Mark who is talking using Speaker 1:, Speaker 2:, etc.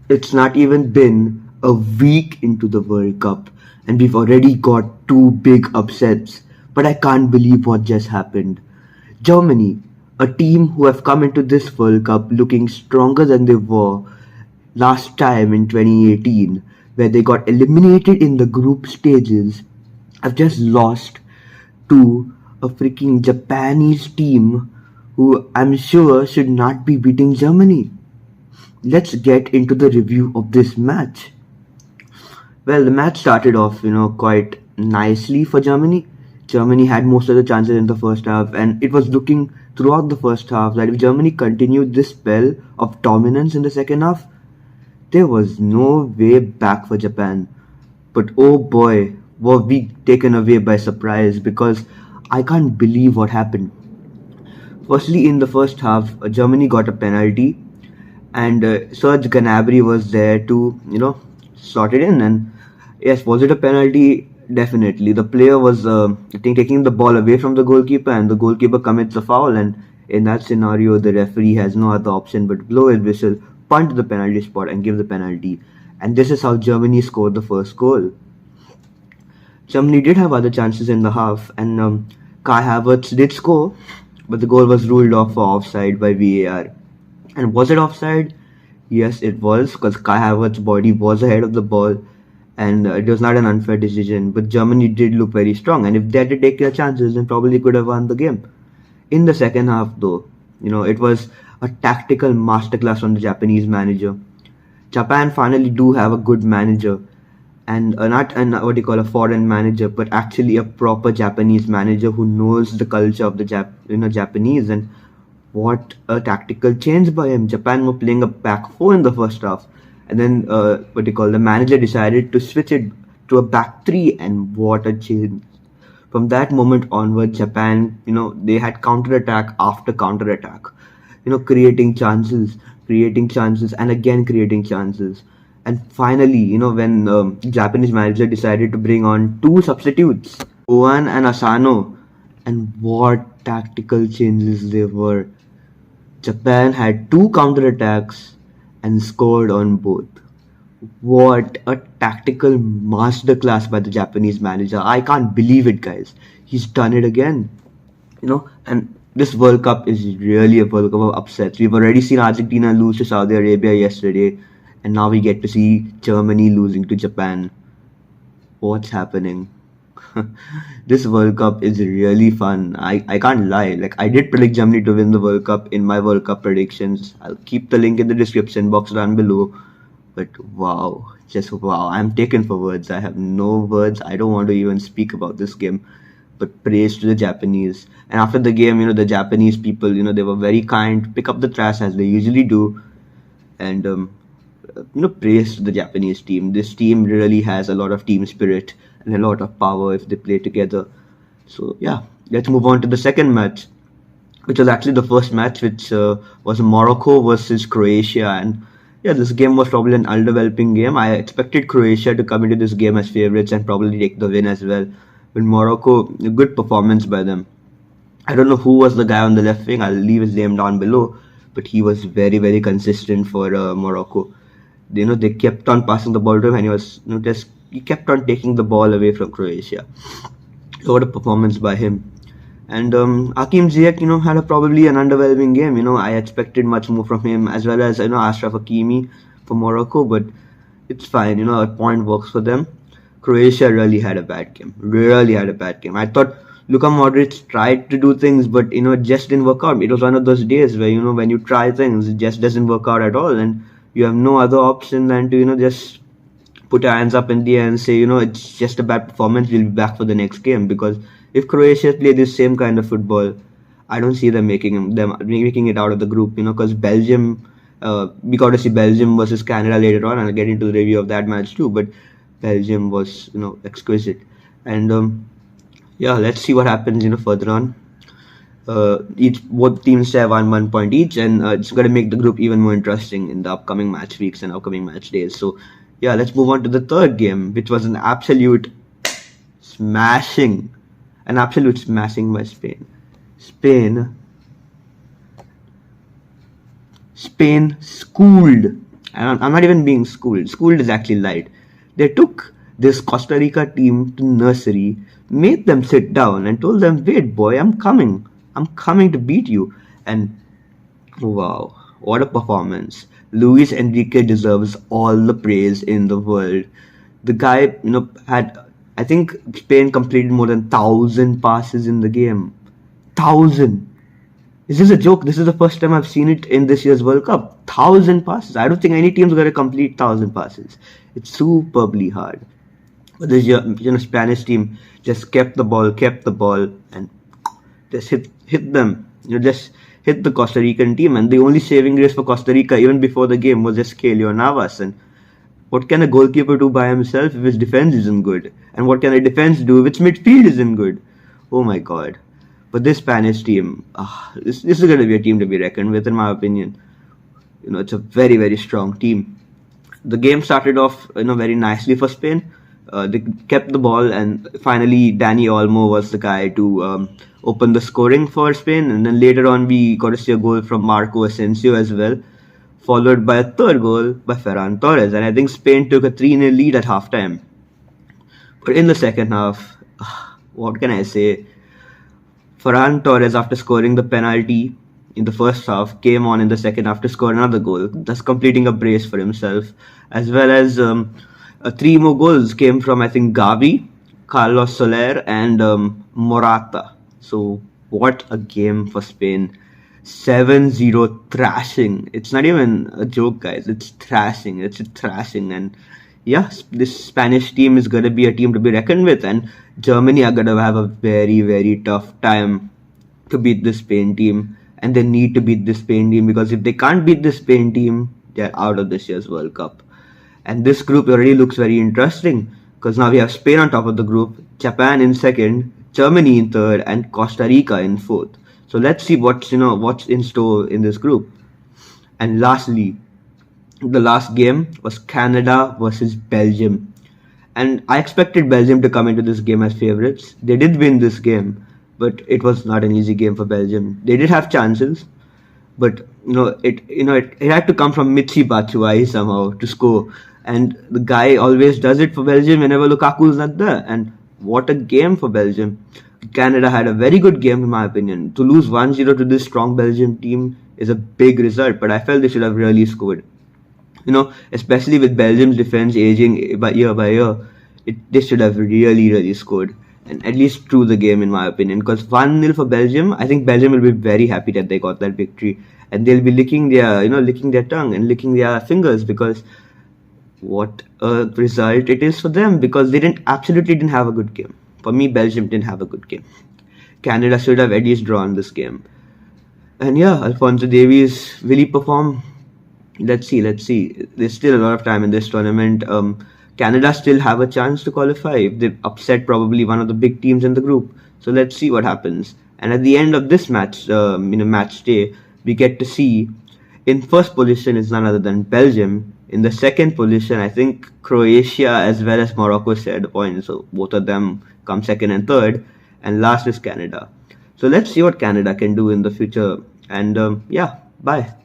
Speaker 1: It's not even been a week into the World Cup, and we've already got two big upsets. But I can't believe what just happened. Germany, a team who have come into this World Cup looking stronger than they were last time in 2018, where they got eliminated in the group stages, have just lost to a freaking Japanese team who I'm sure should not be beating Germany. Let's get into the review of this match. Well, the match started off, quite nicely for Germany. Germany had most of the chances in the first half, and it was looking throughout the first half that if Germany continued this spell of dominance in the second half, there was no way back for Japan. But oh boy, were we taken away by surprise because I can't believe what happened. Firstly, in the first half, Germany got a penalty, and Serge Gnabry was there to, slot it in. And yes, was it a penalty? Definitely. The player was, I think, taking the ball away from the goalkeeper, and the goalkeeper commits a foul. And in that scenario, the referee has no other option but blow his whistle, punt to the penalty spot, and give the penalty. And this is how Germany scored the first goal. Germany did have other chances in the half, and Kai Havertz did score, but the goal was ruled off for offside by VAR. And was it offside? Yes, it was, because Kai Havertz's body was ahead of the ball, and it was not an unfair decision. But Germany did look very strong, and if they had to take their chances, then probably could have won the game. In the second half, though, it was a tactical masterclass from the Japanese manager. Japan finally do have a good manager, and not an what do you call a foreign manager, but actually a proper Japanese manager who knows the culture of the Japanese. And what a tactical change by him. Japan were playing a back four in the first half, and then the manager decided to switch it to a back three, and what a change. From that moment onward, Japan, they had counter attack after counter attack, creating chances, and again creating chances. And finally, when Japanese manager decided to bring on two substitutes, Owen and Asano, and what tactical changes they were. Japan had two counterattacks and scored on both. What a tactical masterclass by the Japanese manager. I can't believe it, guys. He's done it again. And this World Cup is really a World Cup of upsets. We've already seen Argentina lose to Saudi Arabia yesterday, and now we get to see Germany losing to Japan. What's happening? This World Cup is really fun. I can't lie. Like, I did predict Germany to win the World Cup in my World Cup predictions. I'll keep the link in the description box down below. But wow, just wow. I'm taken for words. I have no words. I don't want to even speak about this game. But praise to the Japanese. And after the game, the Japanese people, they were very kind, pick up the trash as they usually do. And praise to the Japanese team. This team really has a lot of team spirit and a lot of power if they play together. So yeah, let's move on to the second match, which was actually the first match, which was Morocco versus Croatia. And yeah, this game was probably an underdeveloping game. I expected Croatia to come into this game as favorites and probably take the win as well. But Morocco, a good performance by them. I don't know who was the guy on the left wing. I'll leave his name down below. But he was very, very consistent for Morocco. They kept on passing the ball to him, and he kept on taking the ball away from Croatia. So what a performance by him. And Hakim Ziyech, had probably an underwhelming game. I expected much more from him, as well as Ashraf Hakimi for Morocco, but it's fine. A point works for them. Croatia really had a bad game. Really had a bad game. I thought Luka Modric tried to do things, but it just didn't work out. It was one of those days where when you try things, it just doesn't work out at all, and you have no other option than to just put your hands up in the air and say it's just a bad performance. We'll be back for the next game, because if Croatia play this same kind of football, I don't see them making it out of the group. Because Belgium, we got to see Belgium versus Canada later on, and I'll get into the review of that match too. But Belgium was exquisite, and yeah, let's see what happens further on. Both teams have 1 point each, and it's going to make the group even more interesting in the upcoming match weeks and upcoming match days. So yeah, let's move on to the third game, which was an absolute smashing by Spain schooled and I'm not even being schooled. Schooled is actually light. They took this Costa Rica team to nursery, made them sit down, and told them, "Wait, boy, I'm coming. I'm coming to beat you." And wow, what a performance! Luis Enrique deserves all the praise in the world. The guy, had, I think Spain completed more than 1,000 passes in the game. 1,000. Is this a joke? This is the first time I've seen it in this year's World Cup. 1,000 passes. I don't think any team's going to complete 1,000 passes. It's superbly hard. But this Spanish team just kept the ball, and just hit them. Just hit the Costa Rican team. And the only saving grace for Costa Rica, even before the game, was just Keylor Navas. And what can a goalkeeper do by himself if his defense isn't good? And what can a defense do if its midfield isn't good? Oh my God. But this Spanish team, this is going to be a team to be reckoned with, in my opinion. It's a very, very strong team. The game started off, very nicely for Spain. They kept the ball, and finally Dani Olmo was the guy to open the scoring for Spain. And then later on, we got to see a goal from Marco Asensio as well, followed by a third goal by Ferran Torres. And I think Spain took a 3-0 lead at halftime. But in the second half, what can I say? Ferran Torres, after scoring the penalty in the first half, came on in the second half to score another goal, thus completing a brace for himself, as well as 3 more goals came from, I think, Gavi, Carlos Soler, and Morata. So what a game for Spain. 7-0 thrashing. It's not even a joke, guys. It's thrashing. It's a thrashing. And yeah, this Spanish team is going to be a team to be reckoned with. And Germany are going to have a very, very tough time to beat the Spain team. And they need to beat the Spain team, because if they can't beat the Spain team, they're out of this year's World Cup. And this group already looks very interesting, because now we have Spain on top of the group, Japan in second, Germany in third, and Costa Rica in fourth. So let's see what's in store in this group. And lastly, the last game was Canada versus Belgium. And I expected Belgium to come into this game as favorites. They did win this game, but it was not an easy game for Belgium. They did have chances, but it had to come from Michy Batshuayi somehow to score. And the guy always does it for Belgium whenever Lukaku's not there. And what a game for Belgium. Canada had a very good game, in my opinion. To lose 1-0 to this strong Belgium team is a big result, but I felt they should have really scored. Especially with Belgium's defense aging by year, they should have really, really scored, and at least drew the game, in my opinion. Because 1-0 for Belgium, I think Belgium will be very happy that they got that victory, and they'll be licking their tongue and licking their fingers, because what a result it is for them, because they absolutely didn't have a good game. For me, Belgium didn't have a good game. Canada should have at least drawn this game. And yeah, Alphonso Davies, will he perform? Let's see. There's still a lot of time in this tournament. Canada still have a chance to qualify if they upset probably one of the big teams in the group. So let's see what happens. And at the end of this match, match day, we get to see in first position is none other than Belgium. In the second position, I think Croatia as well as Morocco shared the points. So both of them come second and third. And last is Canada. So let's see what Canada can do in the future. And yeah, bye.